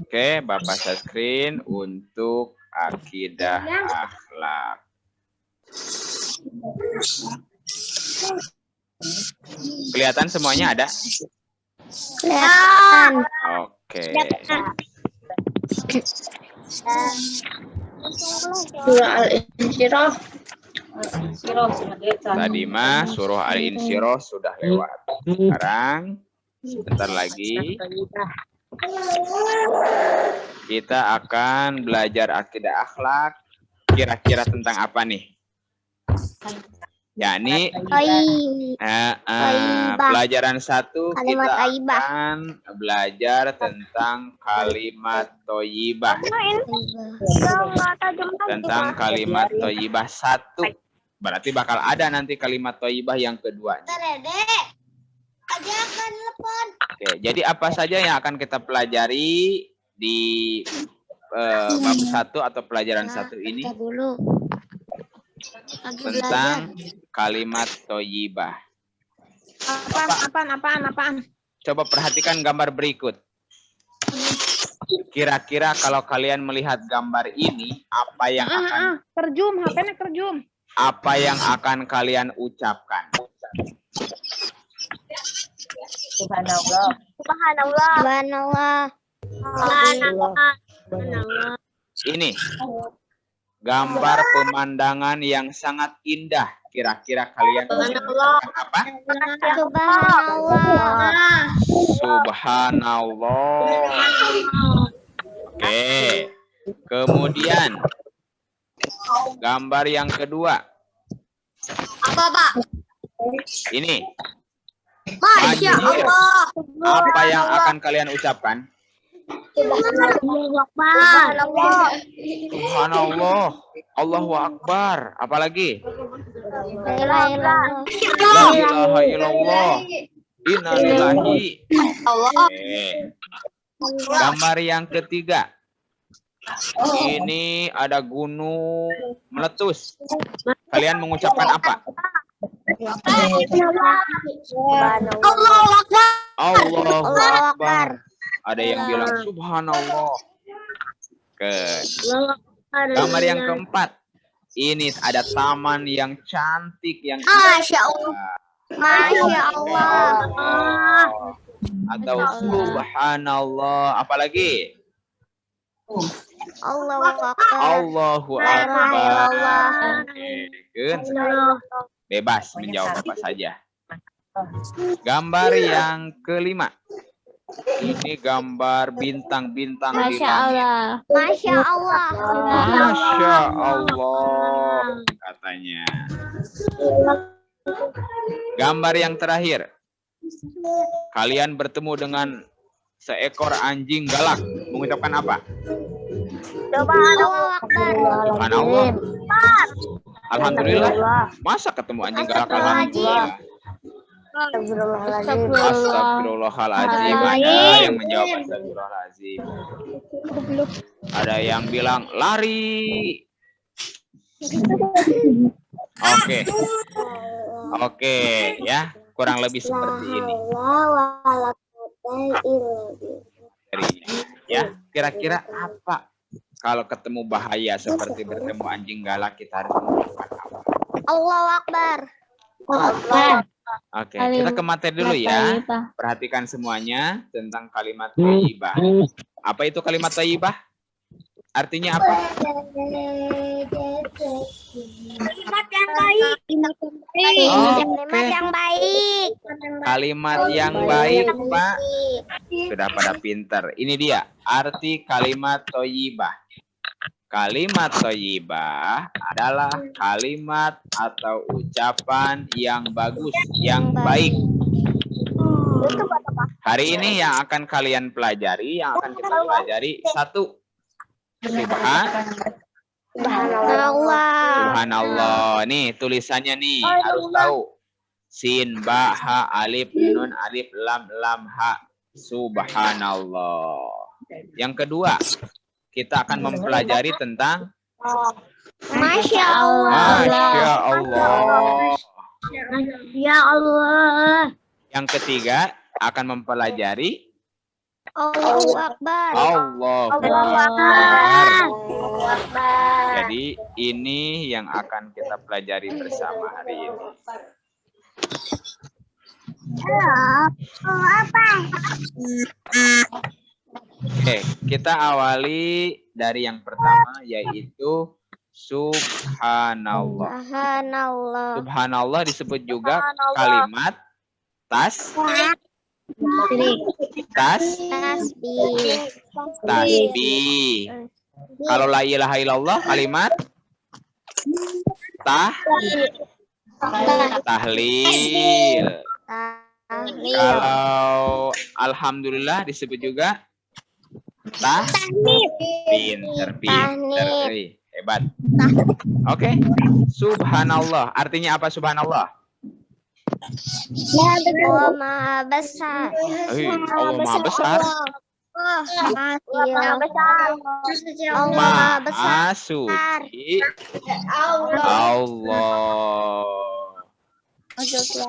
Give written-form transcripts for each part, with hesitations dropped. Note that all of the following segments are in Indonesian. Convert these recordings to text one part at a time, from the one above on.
Oke, Bapak share screen untuk akidah akhlak. Kelihatan semuanya ada? Kelihatan. Oke. Surah Al-Insyirah. Tadi mah surah Al-Insyirah sudah lewat. Sekarang sebentar lagi kita akan belajar akidah akhlak. Kira-kira tentang apa nih? Yakni pelajaran 1 kita akan belajar tentang kalimat thayyibah. Tentang kalimat thayyibah 1. Berarti bakal ada nanti kalimat thayyibah yang kedua. Oke, jadi apa saja yang akan kita pelajari di bab 1 atau pelajaran 1 ini? Tentang kalimat thayyibah. Apaan? Coba perhatikan gambar berikut. Kira-kira kalau kalian melihat gambar ini, apa yang akan Kerjum, HP-nya kerjum. Apa yang akan kalian ucapkan? Subhanallah. Ini gambar pemandangan yang sangat indah. Kira-kira kalian mengucapkan apa? Subhanallah. Oke. Kemudian gambar yang kedua. Apa, Pak? Ini. Masya Allah. Apa yang akan kalian ucapkan? Subhanallah. Allahu Akbar. Apalagi? La ilaha illallah. Innalillahi. Gambar yang ketiga. Ini ada gunung meletus. Kalian mengucapkan apa? Allahu Akbar. Ada yang bilang subhanallah. Gambar yang keempat. Ini ada taman yang cantik yang Masya Allah. Atau subhanallah. Apalagi? Allahu Akbar. Bebas menjawab apa saja. Gambar yang kelima. Ini gambar bintang-bintang di langit. Masya Allah. Masya Allah katanya. Gambar yang terakhir. Kalian bertemu dengan seekor anjing galak. Mengucapkan apa? Subhanallah. Alhamdulillah. Masa ketemu anjing galak? Alhamdulillah. Astagfirullahaladzim. Ada yang menjawab astagfirullahaladzim. Ada yang bilang lari. Oke, ya, kurang lebih seperti ini. Ya, kira-kira apa kalau ketemu bahaya seperti bertemu anjing galak, kita harus mengucapkan apa? Allahu Akbar. Oke, kita ke materi dulu ya. Perhatikan semuanya tentang kalimat thayyibah. Apa itu kalimat thayyibah? Artinya apa? Kalimat yang baik. Kalimat yang baik. Kalimat yang baik, Pak. Sudah pada pinter. Ini dia arti kalimat thayyibah. Kalimat thayyibah adalah kalimat atau ucapan yang bagus, yang baik. Hari ini yang akan kalian pelajari, yang akan kita pelajari, satu, subhanallah. Nih tulisannya nih, harus tahu. Sin, ba, ha, alif, nun, alif, lam, lam, ha. Subhanallah. Yang kedua, kita akan mempelajari tentang Masya Allah. Masya Allah. Ya Allah. Yang ketiga, akan mempelajari Allahu Akbar. Allahu Akbar. Jadi ini yang akan kita pelajari bersama hari ini. Oke, kita awali dari yang pertama yaitu subhanallah. Subhanallah. Subhanallah disebut juga kalimat tasbih. Kalau la ilaha illallah kalimat tahlil. Kalau alhamdulillah disebut juga pinter. Hebat. Oke. Subhanallah. Artinya apa subhanallah? Allah Maha Besar. Allah Maha Besar. Maha suci Allah.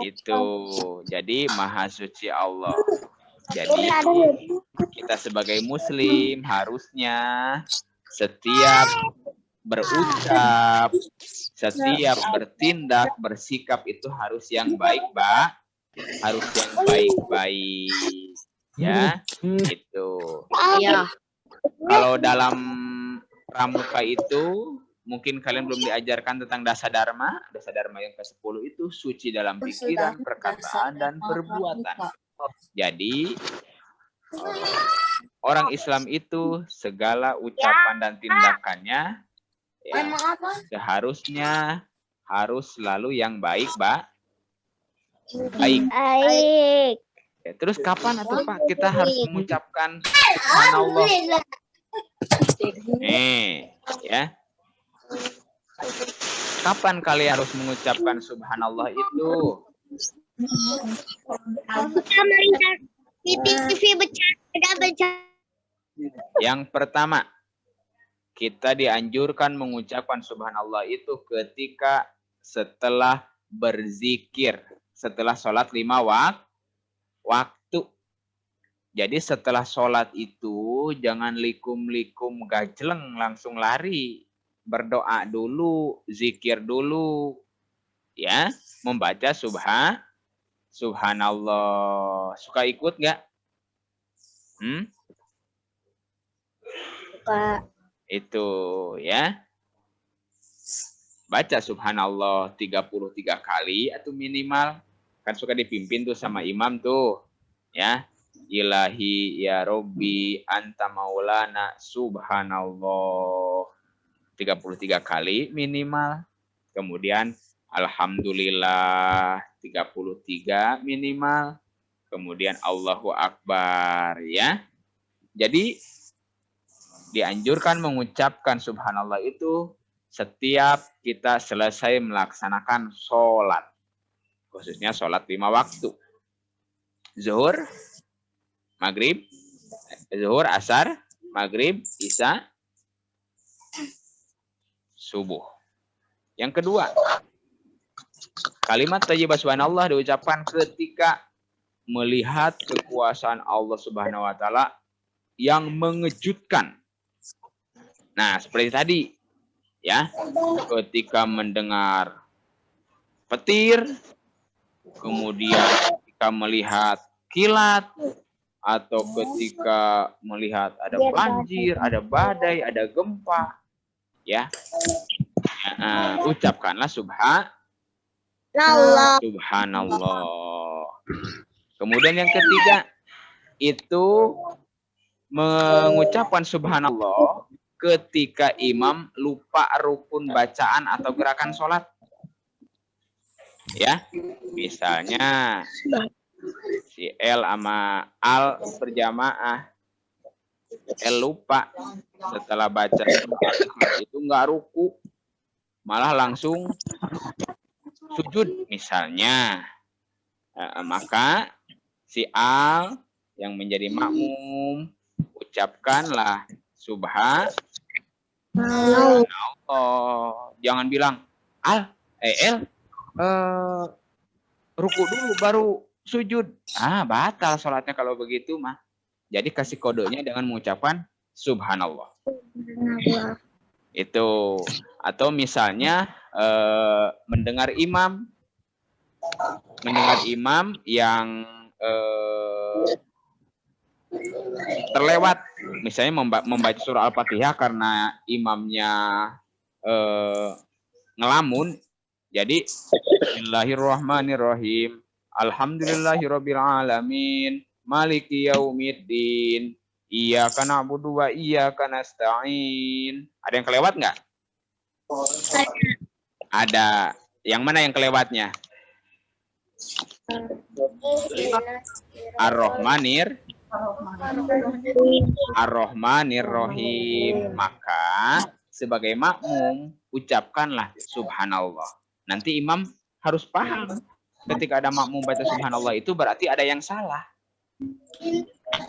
Itu. Jadi Maha suci Allah. Jadi kita sebagai muslim harusnya setiap berucap, setiap bertindak, bersikap itu harus yang baik, Mbak. Harus yang baik-baik. Ya, itu. Ya. Kalau dalam pramuka itu mungkin kalian belum diajarkan tentang dasa dharma. Dasa dharma yang ke-10 itu suci dalam pikiran, perkataan, dan perbuatan. Jadi orang Islam itu segala ucapan dan tindakannya ya, seharusnya harus selalu yang baik, Mbak. Baik. Ya, terus kapan atau Pak kita harus mengucapkan subhanallah? Ya. Kapan kalian harus mengucapkan subhanallah itu? Yang pertama, kita dianjurkan mengucapkan subhanallah itu ketika setelah berzikir, setelah sholat 5 waktu. Jadi setelah sholat itu jangan likum-likum gajleng langsung lari. Berdoa dulu, zikir dulu. Ya, membaca subhanallah. Suka ikut nggak? Suka. Itu ya. Baca subhanallah 33 kali atau minimal. Kan suka dipimpin tuh sama imam tuh. Ya. Ilahi ya Robbi anta maulana subhanallah 33 kali minimal. Kemudian alhamdulillah 33 minimal. Kemudian Allahu Akbar ya. Jadi dianjurkan mengucapkan subhanallah itu setiap kita selesai melaksanakan sholat. Khususnya sholat 5 waktu. Zuhur, maghrib, zuhur, asar, maghrib, isya, subuh. Yang kedua, kalimat thayyibah subhanallah diucapkan ketika melihat kekuasaan Allah Subhanahu wa taala yang mengejutkan. Nah, seperti tadi ya, ketika mendengar petir, kemudian ketika melihat kilat, atau ketika melihat ada banjir, ada badai, ada gempa, ya, ucapkanlah subhanallah. Kemudian yang ketiga itu mengucapkan subhanallah ketika imam lupa rukun bacaan atau gerakan sholat. Ya, misalnya si L sama Al berjamaah, L lupa setelah baca itu nggak ruku, malah langsung sujud misalnya. Maka si Al yang menjadi makmum ucapkanlah subhanallah. Jangan bilang El ruku dulu baru sujud. Batal sholatnya kalau begitu mah. Jadi kasih kodenya dengan mengucapkan subhanallah. Itu. Atau misalnya mendengar imam yang terlewat, misalnya membaca surah Al-Fatihah karena imamnya ngelamun. Jadi Bismillahirrahmanirrahim. Alhamdulillahirabbil alamin. Maliki yaumiddin. Iyyaka na'budu wa iyyaka nasta'in. Ada yang kelewat nggak? Ada. Yang mana yang kelewatnya? Ar-Rahmanir-Rahim. Maka sebagai makmum ucapkanlah subhanallah. Nanti imam harus paham. Ketika ada makmum baca subhanallah itu berarti ada yang salah.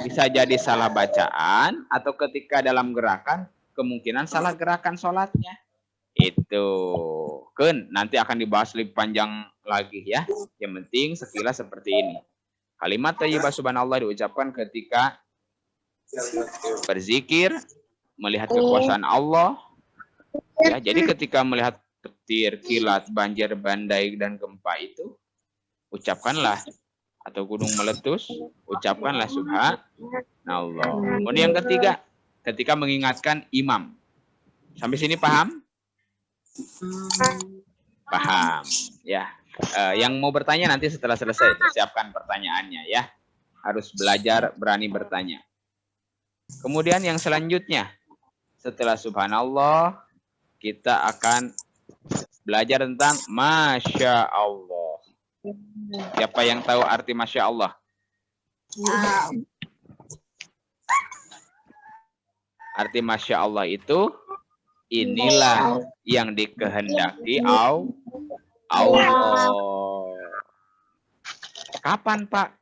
Bisa jadi salah bacaan atau ketika dalam gerakan kemungkinan salah gerakan sholatnya. Itu kan nanti akan dibahas lebih panjang lagi ya. Yang penting sekilas seperti ini. Kalimat thayyibah subhanallah diucapkan ketika berzikir, melihat kekuasaan Allah. Ya, jadi ketika melihat petir, kilat, banjir, bandai, dan gempa itu, ucapkanlah. Atau gunung meletus, ucapkanlah subhanallah. Kemudian yang ketiga, ketika mengingatkan imam. Sampai sini paham? Paham. Ya. Yang mau bertanya nanti setelah selesai, siapkan pertanyaannya ya. Harus belajar berani bertanya. Kemudian yang selanjutnya, setelah subhanallah, kita akan belajar tentang Masya Allah. Siapa yang tahu arti Masya Allah? Arti Masya Allah itu, inilah yang dikehendaki Allah. Kapan Pak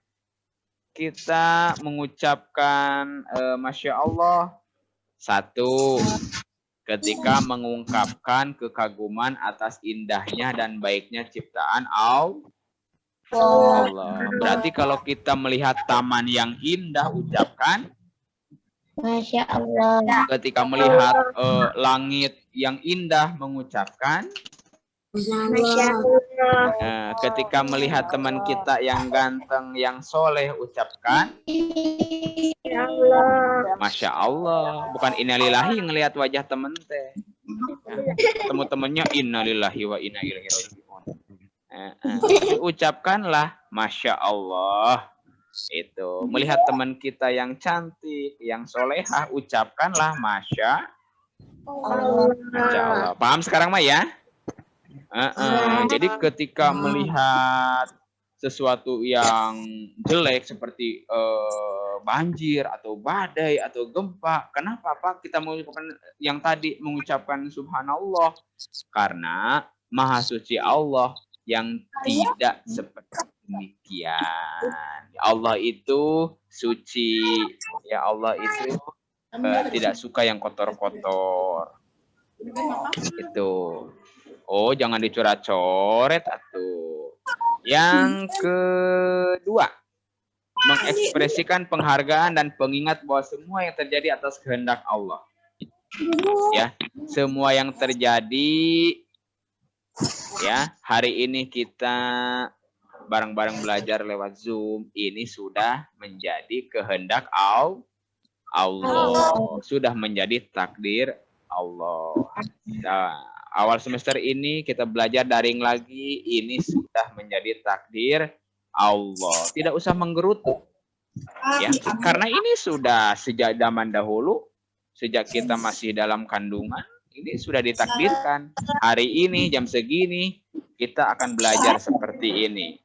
kita mengucapkan Masya Allah? Satu, ketika mengungkapkan kekaguman atas indahnya dan baiknya ciptaan Allah. Berarti kalau kita melihat taman yang indah, ucapkan Masya Allah. Ketika melihat langit yang indah, mengucapkan Masya Allah. ketika melihat teman kita yang ganteng, yang soleh, ucapkan Masya Allah. Bukan innalillahi ngelihat wajah temen teh. Teman-temannya innalillahi wa inna ilaihi raji'un. Ucapkanlah Masya Allah. Itu melihat teman kita yang cantik, yang solehah, ucapkanlah Masya Allah. Paham sekarang mah ya? Jadi ketika melihat sesuatu yang jelek seperti banjir atau badai atau gempa, kenapa Pak kita mengucapkan yang tadi mengucapkan Subhanallah? Karena Maha Suci Allah yang tidak seperti demikian. Allah itu suci. Ya Allah itu tidak suka yang kotor-kotor. Itu. Oh, jangan dicoret-coret atuh. Yang kedua, mengekspresikan penghargaan dan pengingat bahwa semua yang terjadi atas kehendak Allah. Ya, semua yang terjadi ya, hari ini kita bareng-bareng belajar lewat Zoom, ini sudah menjadi kehendak Allah. Sudah menjadi takdir Allah. Nah, awal semester ini kita belajar daring lagi, ini sudah menjadi takdir Allah. Tidak usah menggerutu. Ya, karena ini sudah sejak zaman dahulu sejak kita masih dalam kandungan, ini sudah ditakdirkan. Hari ini jam segini kita akan belajar seperti ini.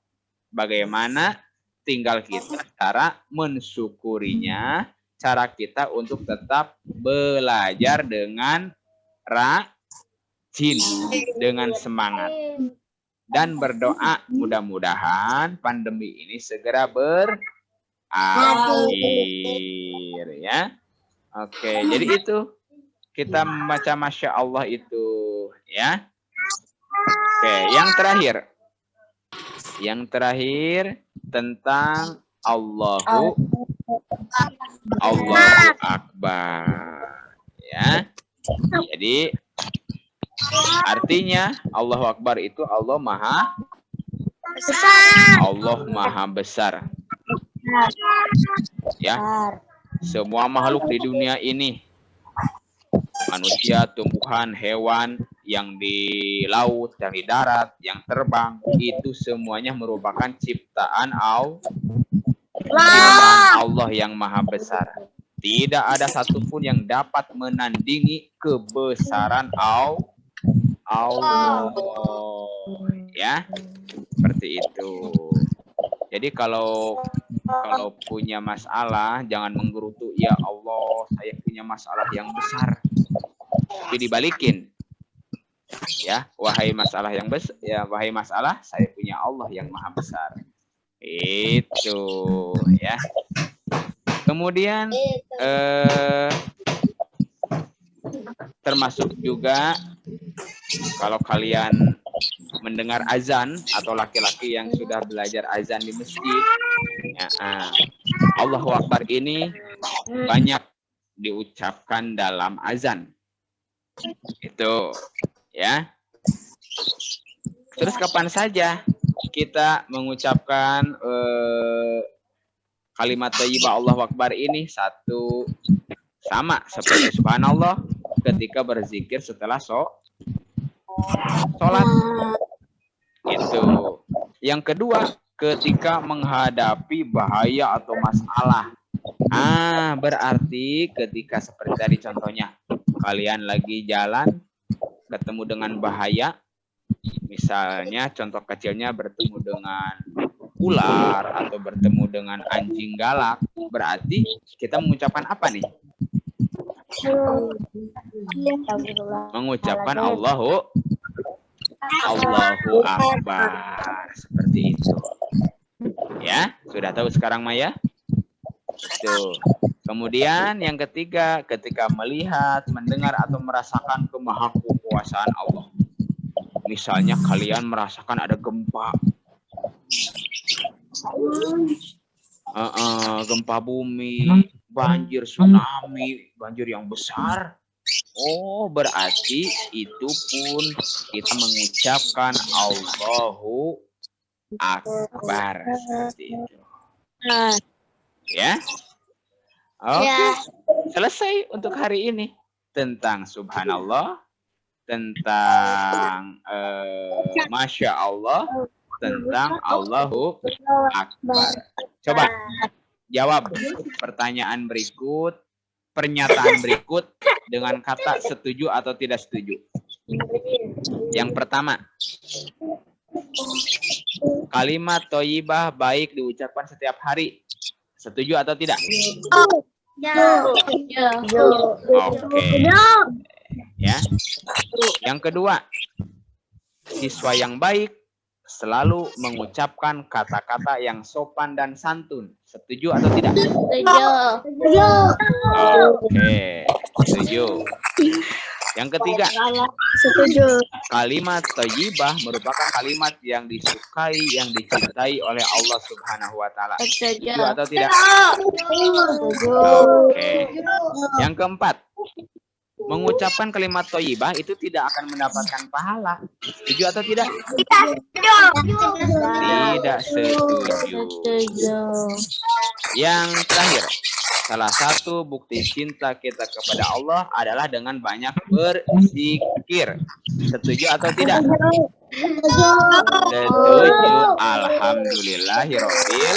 Bagaimana? Tinggal kita cara mensyukurinya, cara kita untuk tetap belajar dengan rajin, dengan semangat. Dan berdoa mudah-mudahan pandemi ini segera berakhir ya. Oke, jadi itu kita membaca Masya Allah itu ya. Oke, yang terakhir tentang Allahu Akbar ya. Jadi artinya Allahu Akbar itu Allah Maha Besar. Ya. Semua makhluk di dunia ini, manusia, tumbuhan, hewan, yang di laut, yang di darat, yang terbang, itu semuanya merupakan ciptaan Allah yang Maha Besar. Tidak ada satupun yang dapat menandingi kebesaran Allah. Ya, seperti itu. Jadi kalau punya masalah, jangan menggerutu, ya Allah, saya punya masalah yang besar. Tapi dibalikin. Ya, wahai masalah, saya punya Allah yang Maha Besar. Itu, ya. Kemudian termasuk juga kalau kalian mendengar azan atau laki-laki yang sudah belajar azan di masjid, ya, Allahu Akbar ini banyak diucapkan dalam azan. Itu, ya. Terus kapan saja kita mengucapkan kalimat thayyibah Allahu Akbar ini sama seperti subhanallah ketika berzikir setelah sholat. Itu. Yang kedua, ketika menghadapi bahaya atau masalah. Berarti ketika seperti tadi contohnya, kalian lagi jalan ketemu dengan bahaya, misalnya contoh kecilnya bertemu dengan ular atau bertemu dengan anjing galak, berarti kita mengucapkan apa nih? Mengucapkan Allahu Akbar, seperti itu. Ya, sudah tahu sekarang Maya? Tuh. Kemudian yang ketiga, ketika melihat, mendengar atau merasakan kemahakuasaan Allah. Misalnya kalian merasakan ada gempa. Gempa bumi, banjir, tsunami, banjir yang besar. Berarti itu pun kita mengucapkan Allahu Akbar, seperti itu. Ya. Oke. Selesai untuk hari ini tentang subhanallah, tentang Masya Allah, tentang Allahu Akbar. Coba jawab pertanyaan berikut, pernyataan berikut dengan kata setuju atau tidak setuju. Yang pertama, kalimat thayyibah baik diucapkan setiap hari. Setuju atau tidak? Oke. Ya. Yang kedua, siswa yang baik selalu mengucapkan kata-kata yang sopan dan santun. Setuju atau tidak? Setuju. Oke, setuju. Yang ketiga, Setuju. kalimat thayyibah merupakan kalimat yang disukai, yang dicintai oleh Allah Subhanahu wa taala. Setuju atau tidak? Oke. Yang keempat, mengucapkan kalimat thayyibah itu tidak akan mendapatkan pahala. Setuju atau tidak? Tidak setuju. Yang terakhir, salah satu bukti cinta kita kepada Allah adalah dengan banyak berzikir. Setuju atau tidak? Setuju. Alhamdulillahirabbil